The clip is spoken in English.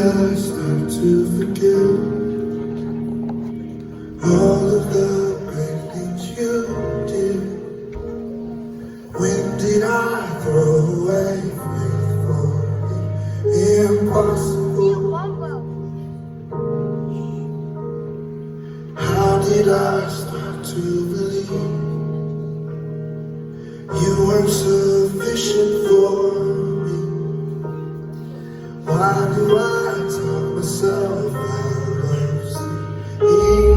I start to forget all of the great things you did? When did I throw away faith for the impossible? How did I start to believe you weren't sufficient for me? Why do I talk myself out of sleep?